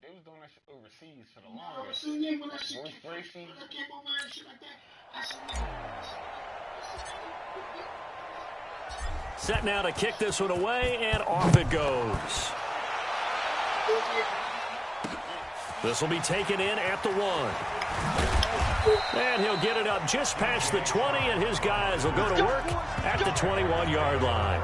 They was doing that shit overseas for the longest. Bruce Gracie. Set now to kick this one away, and off it goes. This will be taken in at the 1. And he'll get it up just past the 20, and his guys will go to work at the 21-yard line.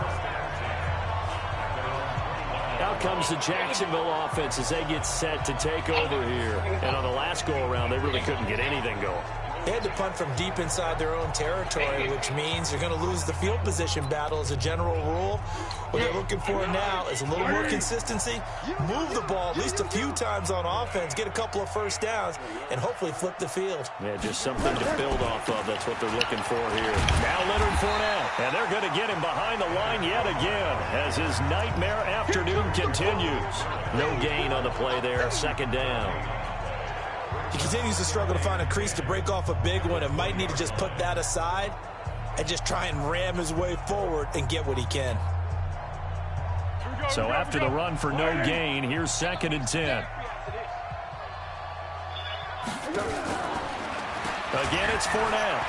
Out comes the Jacksonville offense as they get set to take over here. And on the last go-around, they really couldn't get anything going. They had to punt from deep inside their own territory, which means you're going to lose the field position battle as a general rule. What they're looking for now is a little more consistency, move the ball at least a few times on offense, get a couple of first downs, and hopefully flip the field. Yeah, just something to build off of. That's what they're looking for here. Now Leonard Fournette, and they're going to get him behind the line yet again as his nightmare afternoon continues. No gain on the play there, second down. He continues to struggle to find a crease to break off a big one and might need to just put that aside and just try and ram his way forward and get what he can. So after the run for no gain, here's 2nd and 10. Again, it's Fournette.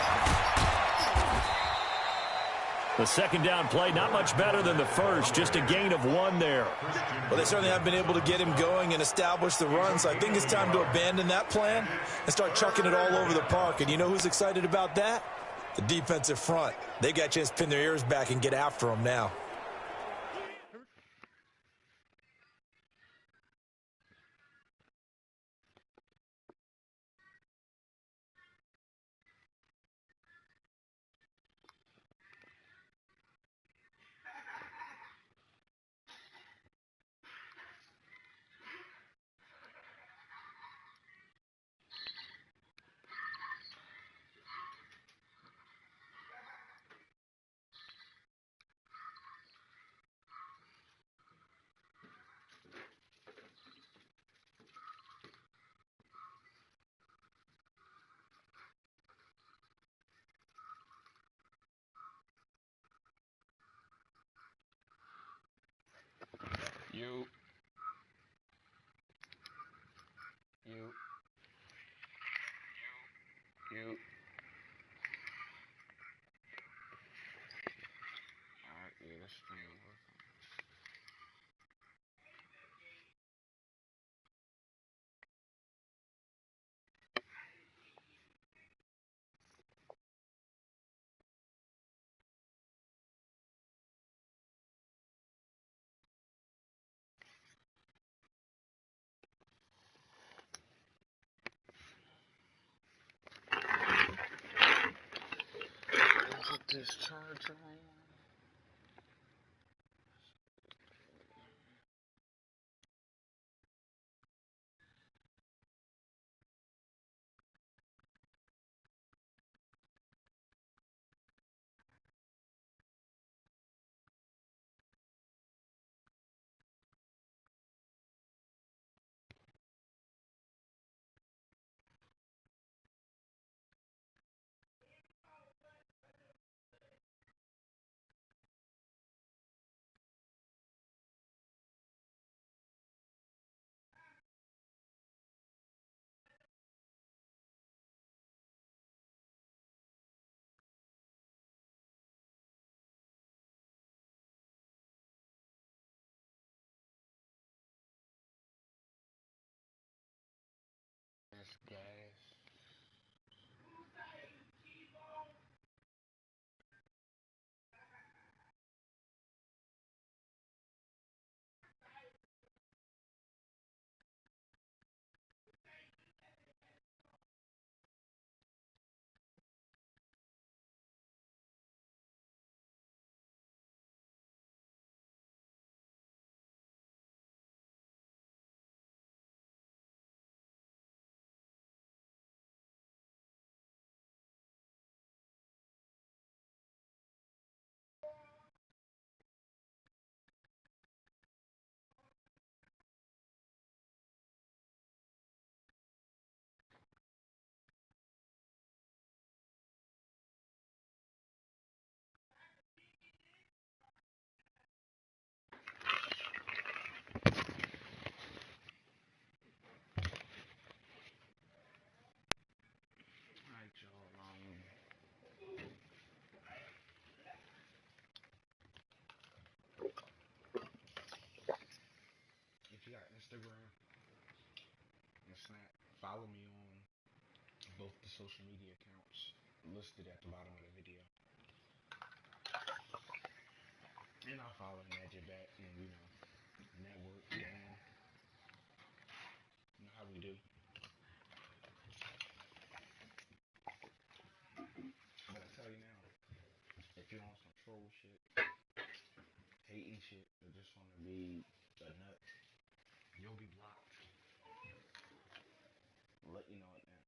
The second down play, not much better than the first, just a gain of 1 there. Well, they certainly have been able to get him going and establish the run, so I think it's time to abandon that plan and start chucking it all over the park. And you know who's excited about that? The defensive front. They got a chance to pin their ears back and get after him now. You. Alright, yeah, that's stream. Put this charger on. follow me on both the social media accounts listed at the bottom of the video. And I'll follow Magic back and, network, game. You know how we do. But I tell you now, if you're on some troll shit, hating shit, or just want to be a nut, you'll be blocked. I'll let you know it now.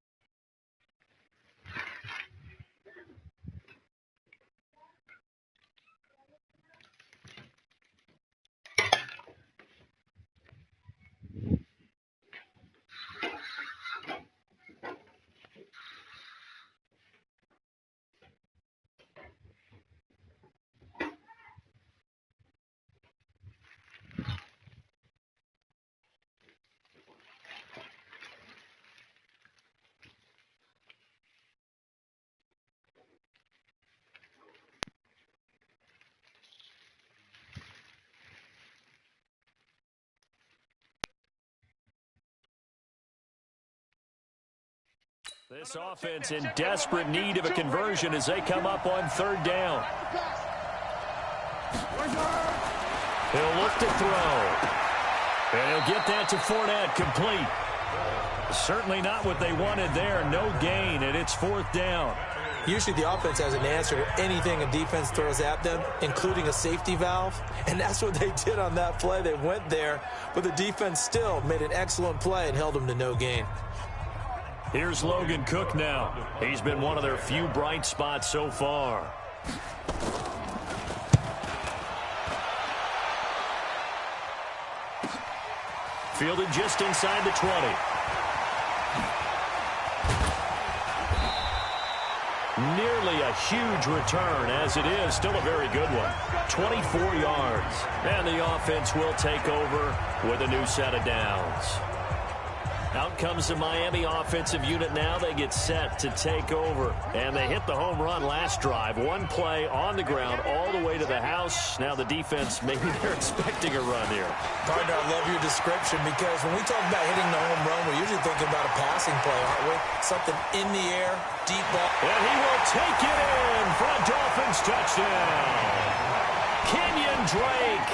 This offense in desperate need of a conversion as they come up on third down. He'll look to throw. And he'll get that to Fournette, complete. Certainly not what they wanted there. No gain, and it's fourth down. Usually the offense has an answer to anything a defense throws at them, including a safety valve. And that's what they did on that play. They went there, but the defense still made an excellent play and held them to no gain. Here's Logan Cook now. He's been one of their few bright spots so far. Fielded just inside the 20. Nearly a huge return, as it is still a very good one. 24 yards. And the offense will take over with a new set of downs. Out comes the Miami offensive unit now. They get set to take over. And they hit the home run last drive. One play on the ground all the way to the house. Now the defense, maybe they're expecting a run here. Partner, I love your description because when we talk about hitting the home run, we're usually thinking about a passing play, aren't we? Something in the air, deep ball. And he will take it in for a Dolphins touchdown. Kenyon Drake.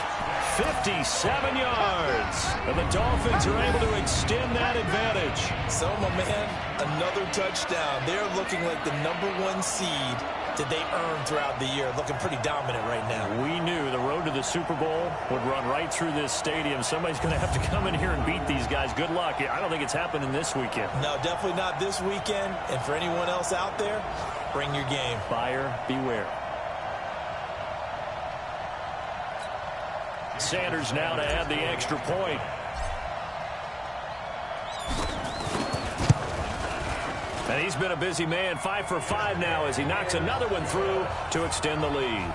57 yards. And the Dolphins are able to extend that advantage. So, my man, another touchdown. They're looking like the #1 seed that they earned throughout the year. Looking pretty dominant right now. We knew the road to the Super Bowl would run right through this stadium. Somebody's going to have to come in here and beat these guys. Good luck. I don't think it's happening this weekend. No, definitely not this weekend. And for anyone else out there, bring your game. Buyer beware. Sanders now to add the extra point. And he's been a busy man, 5 for 5 now as he knocks another one through to extend the lead.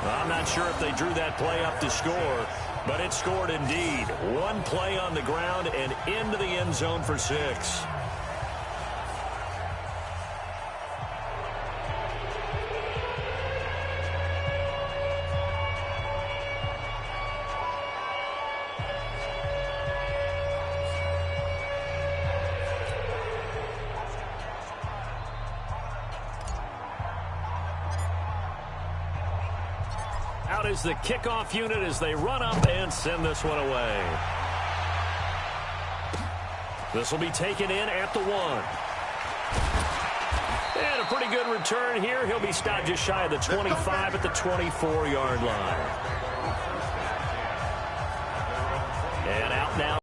Well, I'm not sure if they drew that play up to score, but it scored indeed. One play on the ground and into the end zone for 6. Out is the kickoff unit as they run up and send this one away. This will be taken in at the 1. And a pretty good return here. He'll be stopped just shy of the 25 at the 24-yard line. And out now.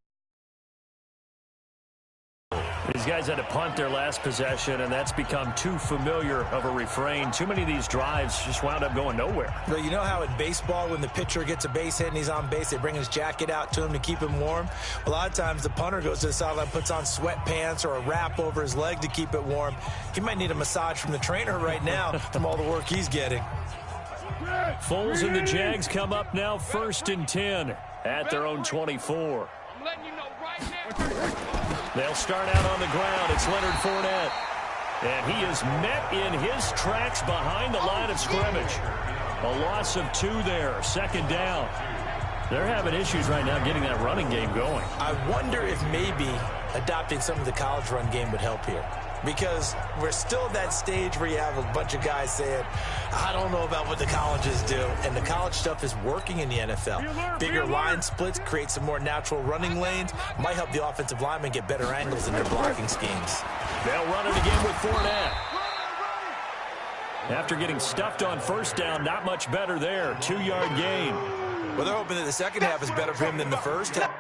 These guys had to punt their last possession, and that's become too familiar of a refrain. Too many of these drives just wound up going nowhere. Well, you know how in baseball, when the pitcher gets a base hit and he's on base, they bring his jacket out to him to keep him warm? A lot of times the punter goes to the sideline, puts on sweatpants or a wrap over his leg to keep it warm. He might need a massage from the trainer right now from all the work he's getting. Foles and the Jags come up now 1st and 10 at their own 24. I'm letting you know right now. They'll start out on the ground. It's Leonard Fournette. And he is met in his tracks behind the line of scrimmage. A loss of 2 there. 2nd down. They're having issues right now getting that running game going. I wonder if maybe adopting some of the college run game would help here. Because we're still at that stage where you have a bunch of guys saying, I don't know about what the colleges do. And the college stuff is working in the NFL. Bigger line splits, create some more natural running lanes, might help the offensive linemen get better angles in their blocking schemes. They'll run it again with Fournette. After getting stuffed on first down, not much better there. 2-yard gain. Well, they're hoping that the second half is better for him than the first half.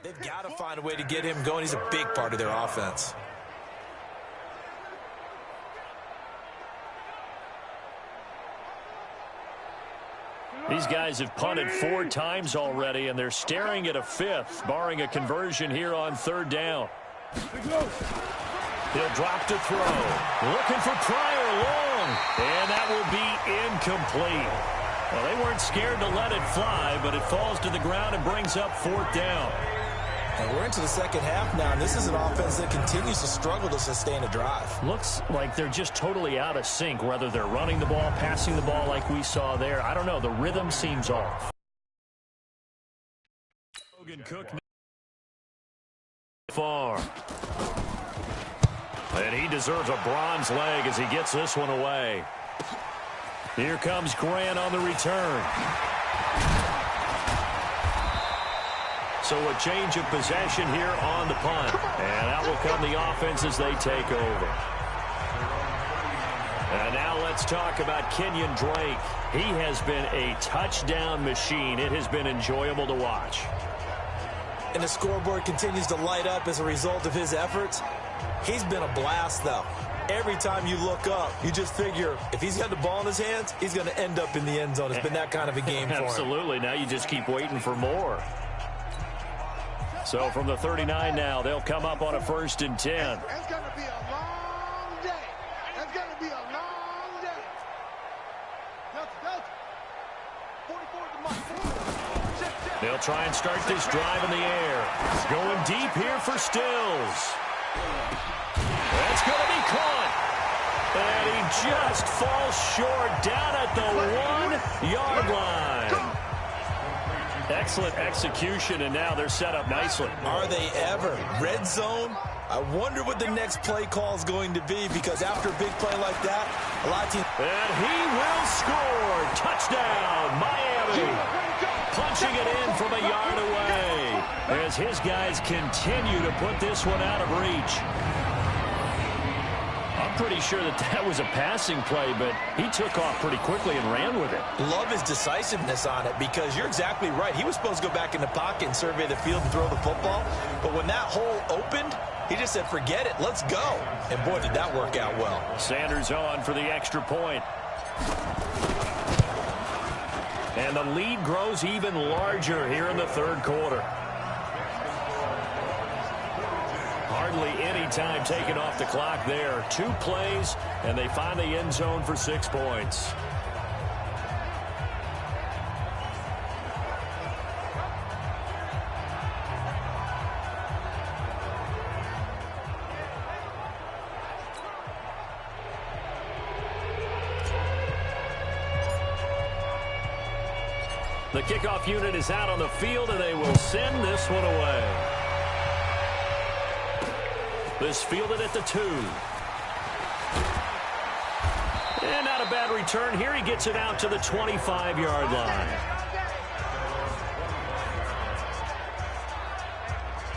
They've got to find a way to get him going. He's a big part of their offense. These guys have punted 4 times already, and they're staring at a 5th, barring a conversion here on 3rd down. He'll drop to throw. Looking for Pryor long, and that will be incomplete. Well, they weren't scared to let it fly, but it falls to the ground and brings up 4th down. And we're into the second half now, and this is an offense that continues to struggle to sustain a drive. Looks like they're just totally out of sync, whether they're running the ball, passing the ball like we saw there. I don't know. The rhythm seems off. Logan Cook far. And he deserves a bronze leg as he gets this one away. Here comes Grant on the return. So a change of possession here on the punt. And out will come the offense as they take over. And now let's talk about Kenyon Drake. He has been a touchdown machine. It has been enjoyable to watch. And the scoreboard continues to light up as a result of his efforts. He's been a blast, though. Every time you look up, you just figure if he's got the ball in his hands, he's going to end up in the end zone. It's been that kind of a game for him. Absolutely. Now you just keep waiting for more. So from the 39 now, they'll come up on a 1st and 10. It's going to be a long day. It's going to be a long day. They'll try and start this drive in the air. Going deep here for Stills. That's going to be caught. And he just falls short down at the 1-yard line. Excellent execution, and now they're set up nicely. Are they ever? Red zone? I wonder what the next play call is going to be, because after a big play like that, a lot of teams... And he will score. Touchdown, Miami. Punching it in from a yard away as his guys continue to put this one out of reach. I'm pretty sure that was a passing play, but he took off pretty quickly and ran with it. Love his decisiveness on it, because you're exactly right. He was supposed to go back in the pocket and survey the field and throw the football. But when that hole opened, he just said, forget it, let's go. And boy, did that work out well. Sanders on for the extra point. And the lead grows even larger here in the 3rd quarter. Hardly any time taken off the clock there. 2 plays, and they find the end zone for 6 points. The kickoff unit is out on the field, and they will send this one away. This fielded at the 2. And not a bad return here. He gets it out to the 25-yard line.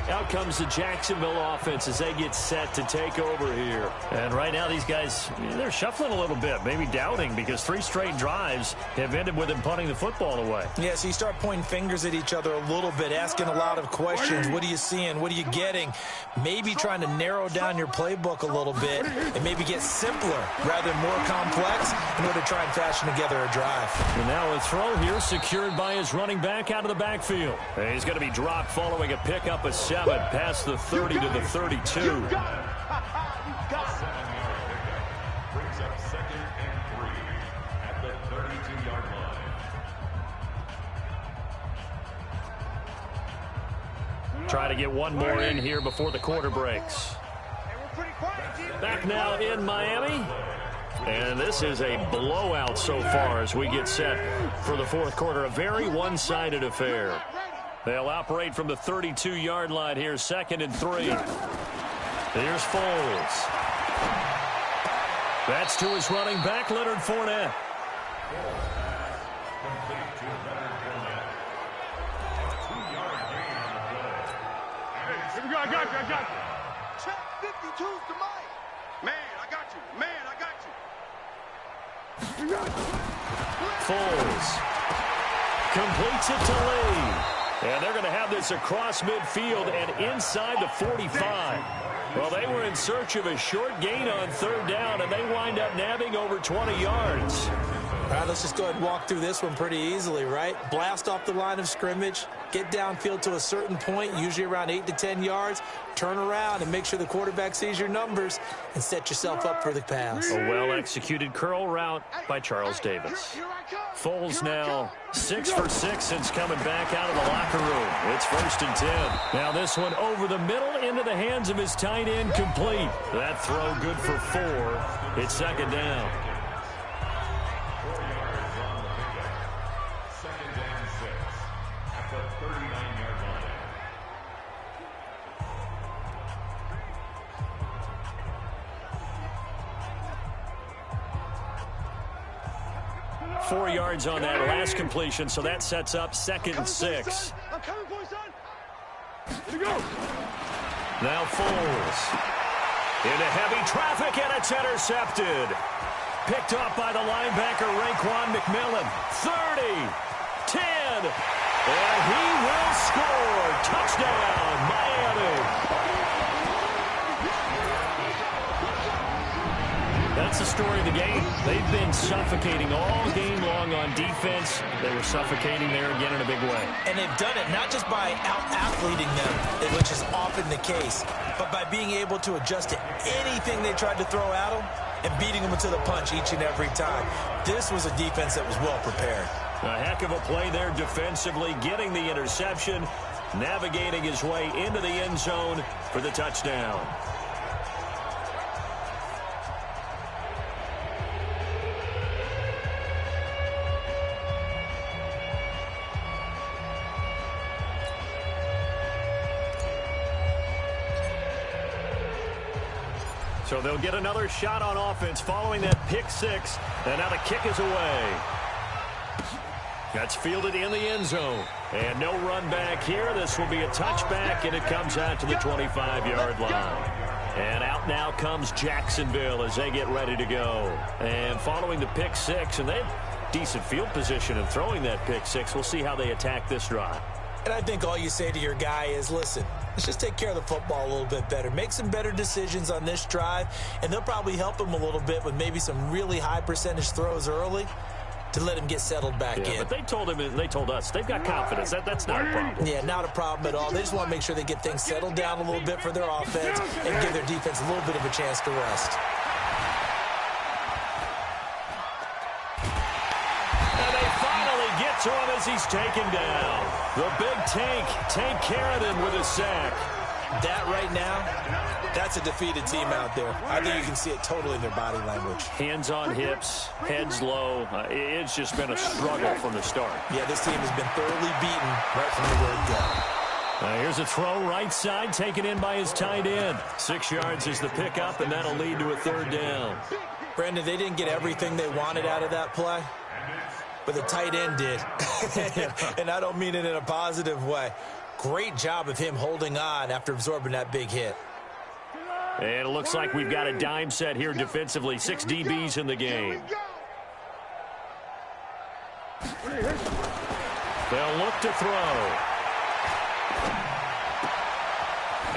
Out comes the Jacksonville offense as they get set to take over here. And right now these guys, they're shuffling a little bit, maybe doubting, because 3 straight drives have ended with them punting the football away. Yeah, so you start pointing fingers at each other a little bit, asking a lot of questions. What are you seeing? What are you getting? Maybe trying to narrow down your playbook a little bit and maybe get simpler rather than more complex in order to try and fashion together a drive. And now a throw here secured by his running back out of the backfield. And he's going to be dropped following a pickup of 7 past the 30 to the 32. Brings up 2nd and 3 at the 32-yard line. Try to get one more in here before the quarter breaks. Back now in Miami. And this is a blowout so far as we get set for the fourth quarter. A very one-sided affair. They'll operate from the 32-yard line here, 2nd and 3. Here's Foles. That's to his running back, Leonard Fournette. Here we go, I got you. Check 52's to Mike. Man, I got you. Foles completes it to Lee. And they're going to have this across midfield and inside the 45. Well, they were in search of a short gain on 3rd down, and they wind up nabbing over 20 yards. All right, let's just go ahead and walk through this one pretty easily, right? Blast off the line of scrimmage, get downfield to a certain point, usually around 8 to 10 yards, turn around and make sure the quarterback sees your numbers and set yourself up for the pass. A well-executed curl route by Charles Davis. Foles now 6 for 6 since coming back out of the locker room. It's 1st and 10. Now this one over the middle into the hands of his tight end, complete. That throw good for 4. It's 2nd down. 2nd and 6 at the 39-yard line. 4 yards on that last completion, so that sets up 2nd and 6. I'm coming for you, son. Here we go. Now Foles into heavy traffic, and it's intercepted. Picked up by the linebacker, Raekwon McMillan. 30, 10, and he will score. Touchdown, Miami. That's the story of the game. They've been suffocating all game long on defense. They were suffocating there again in a big way. And they've done it not just by out-athleting them, which is often the case, but by being able to adjust to anything they tried to throw at them and beating them to the punch each and every time. This was a defense that was well prepared. A heck of a play there defensively, getting the interception, navigating his way into the end zone for the touchdown. So they'll get another shot on offense following that pick 6, and now the kick is away. That's fielded in the end zone. And no run back here. This will be a touchback, and it comes out to the 25-yard line. And out now comes Jacksonville as they get ready to go. And following the pick 6, and they have decent field position in throwing that pick 6. We'll see how they attack this drive. And I think all you say to your guy is, listen, let's just take care of the football a little bit better. Make some better decisions on this drive, and they'll probably help him a little bit with maybe some really high percentage throws early to let him get settled back in. But they told us they've got confidence. That's not a problem. Yeah, not a problem at all. They just want to make sure they get things settled down a little bit for their offense and give their defense a little bit of a chance to rest. And they finally get to him as he's taken down. The big Tank Carradine with a sack. That right now, that's a defeated team out there. I think you can see it totally in their body language. Hands on hips, heads low. It's just been a struggle from the start. Yeah, this team has been thoroughly beaten right from the word go. Here's a throw right side, taken in by his tight end. 6 yards is the pickup, and that'll lead to a 3rd down. Brandon, they didn't get everything they wanted out of that play, but the tight end did. And I don't mean it in a positive way. Great job of him holding on after absorbing that big hit. And it looks like we've got a dime set here defensively. 6 DBs in the game. They'll look to throw.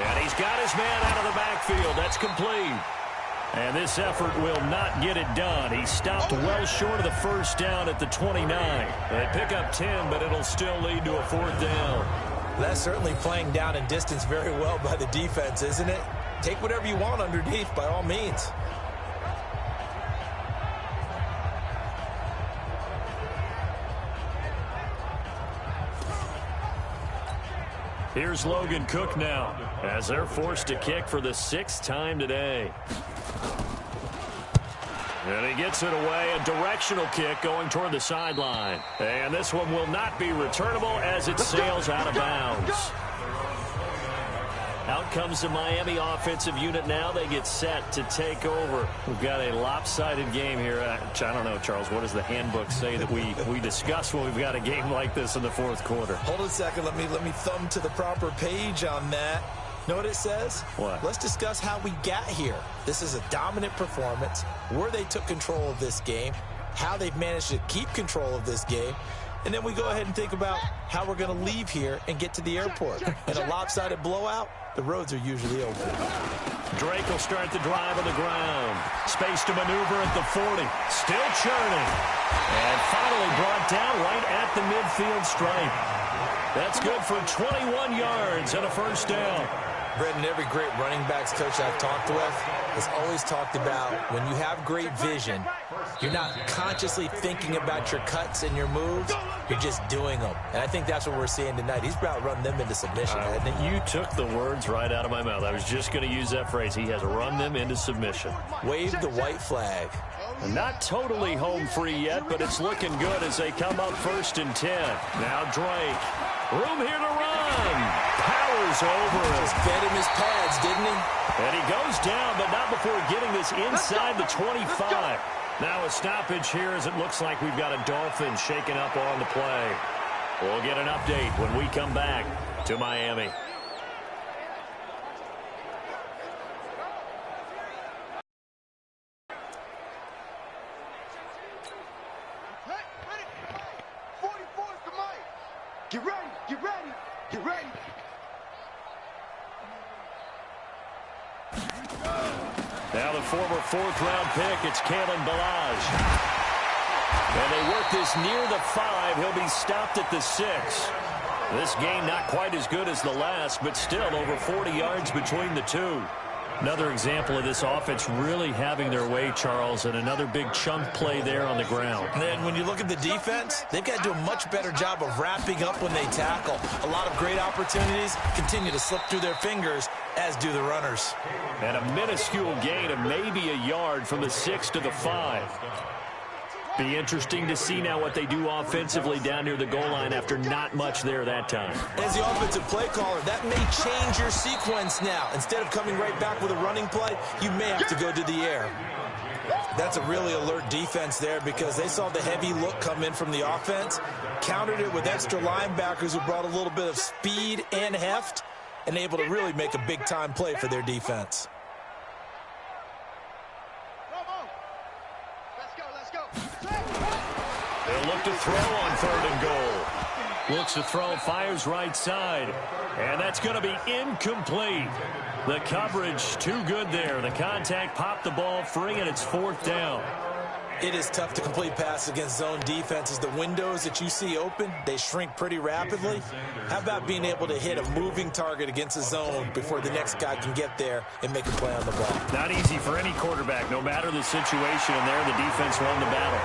And he's got his man out of the backfield. That's complete. And this effort will not get it done. He stopped well short of the 1st down at the 29. They pick up 10, but it'll still lead to a 4th down. That's certainly playing down in distance very well by the defense, isn't it? Take whatever you want underneath, by all means. Here's Logan Cook now, as they're forced to kick for the 6th time today. And he gets it away, a directional kick going toward the sideline. And this one will not be returnable as it sails out of bounds. Out comes the Miami offensive unit now. They get set to take over. We've got a lopsided game here. I don't know, Charles, what does the handbook say that we discuss when we've got a game like this in the 4th quarter? Hold a second. Let me thumb to the proper page on that. Know what it says? What? Let's discuss how we got here. This is a dominant performance, where they took control of this game, how they've managed to keep control of this game, and then we go ahead and think about how we're going to leave here and get to the airport. In a lopsided blowout, the roads are usually open. Drake will start the drive on the ground. Space to maneuver at the 40. Still churning. And finally brought down right at the midfield stripe. That's good for 21 yards and a 1st down. Brendan, every great running backs coach I've talked with has always talked about when you have great vision, you're not consciously thinking about your cuts and your moves, you're just doing them. And I think that's what we're seeing tonight. He's about run them into submission, hasn't he? You took the words right out of my mouth. I was just going to use that phrase. He has run them into submission. Wave the white flag. Not totally home free yet, but it's looking good as they come up 1st and 10. Now Drake. Room here to run. Powers over. Just fed him his pads, didn't he? And he goes down, but not before getting this inside the 25. Now a stoppage here as it looks like we've got a Dolphin shaken up on the play. We'll get an update when we come back to Miami. Get ready, get ready, get ready. Now the former 4th-round pick, it's Kalen Balaj. And they work this near the 5. He'll be stopped at the 6. This game not quite as good as the last, but still over 40 yards between the two. Another example of this offense really having their way, Charles, and another big chunk play there on the ground. And then when you look at the defense, they've got to do a much better job of wrapping up when they tackle. A lot of great opportunities continue to slip through their fingers, as do the runners. And a minuscule gain of maybe a yard from the 6 to the 5. Be interesting to see now what they do offensively down near the goal line after not much there that time. As the offensive play caller, that may change your sequence now. Instead of coming right back with a running play, you may have to go to the air. That's a really alert defense there because they saw the heavy look come in from the offense, countered it with extra linebackers who brought a little bit of speed and heft, and able to really make a big-time play for their defense. They'll look to throw on 3rd and goal. Looks to throw, fires right side. And that's going to be incomplete. The coverage too good there. The contact popped the ball free, and it's 4th down. It is tough to complete pass against zone defenses. The windows that you see open, they shrink pretty rapidly. How about being able to hit a moving target against a zone before the next guy can get there and make a play on the ball? Not easy for any quarterback, no matter the situation, and there the defense won the battle.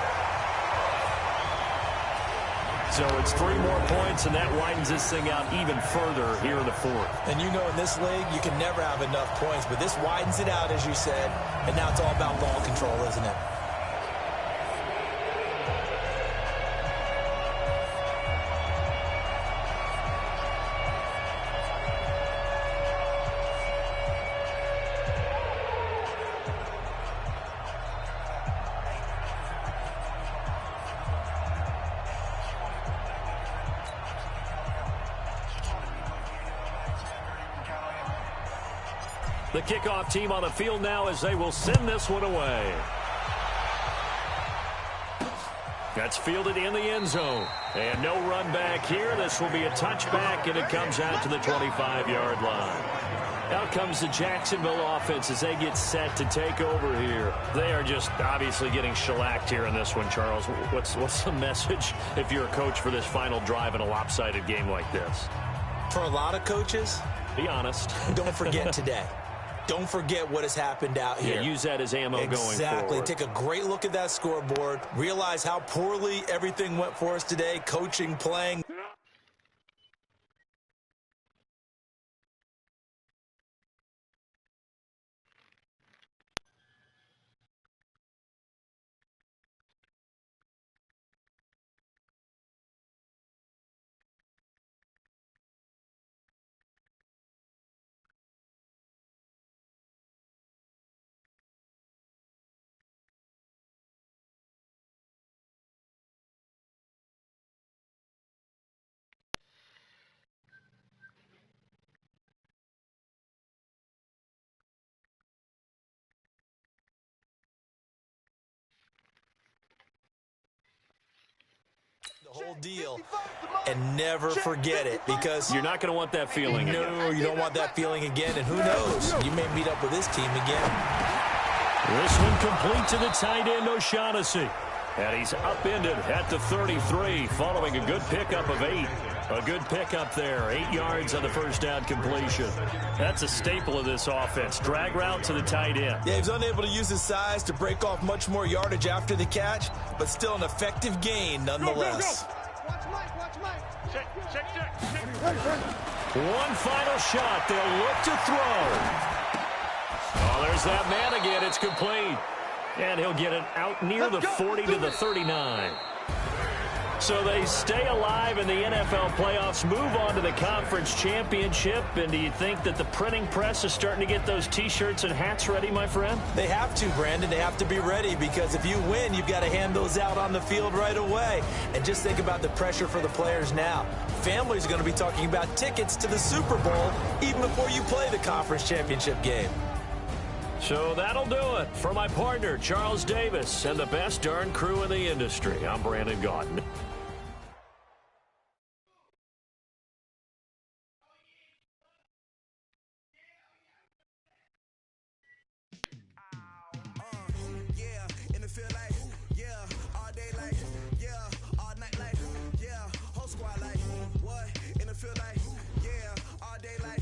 So it's 3 more points, and that widens this thing out even further here in the fourth. And you know in this league, you can never have enough points, but this widens it out, as you said, and now it's all about ball control, isn't it? The kickoff team on the field now as they will send this one away. That's fielded in the end zone. And no run back here. This will be a touchback, and it comes out to the 25-yard line. Out comes the Jacksonville offense as they get set to take over here. They are just obviously getting shellacked here in this one, Charles. What's the message if you're a coach for this final drive in a lopsided game like this? For a lot of coaches, be honest. Don't forget today. Don't forget what has happened out here. Yeah, use that as ammo going forward. Exactly. Take a great look at that scoreboard. Realize how poorly everything went for us today, coaching, playing. Whole deal, and never forget it, because you're not going to want that feeling again. No, you don't want that feeling again, and who knows, you may meet up with this team again. This one complete to the tight end, O'Shaughnessy, and he's upended at the 33 following a good pickup of 8. A good pickup there, 8 yards on the first down completion. That's a staple of this offense. Drag route to the tight end. Yeah, he was unable to use his size to break off much more yardage after the catch, but still an effective gain nonetheless. Go. Watch Mike. Check. One final shot. They'll look to throw. Oh, there's that man again. It's complete. And he'll get it out near the 40 to the 39. So they stay alive in the NFL playoffs, move on to the conference championship. And do you think that the printing press is starting to get those T-shirts and hats ready, my friend? They have to, Brandon. They have to be ready, because if you win, you've got to hand those out on the field right away. And just think about the pressure for the players now. Families are going to be talking about tickets to the Super Bowl even before you play the conference championship game. So that'll do it. For my partner, Charles Davis, and the best darn crew in the industry, I'm Brandon Gaudin. Squad like, what? In the field like, yeah, all day like,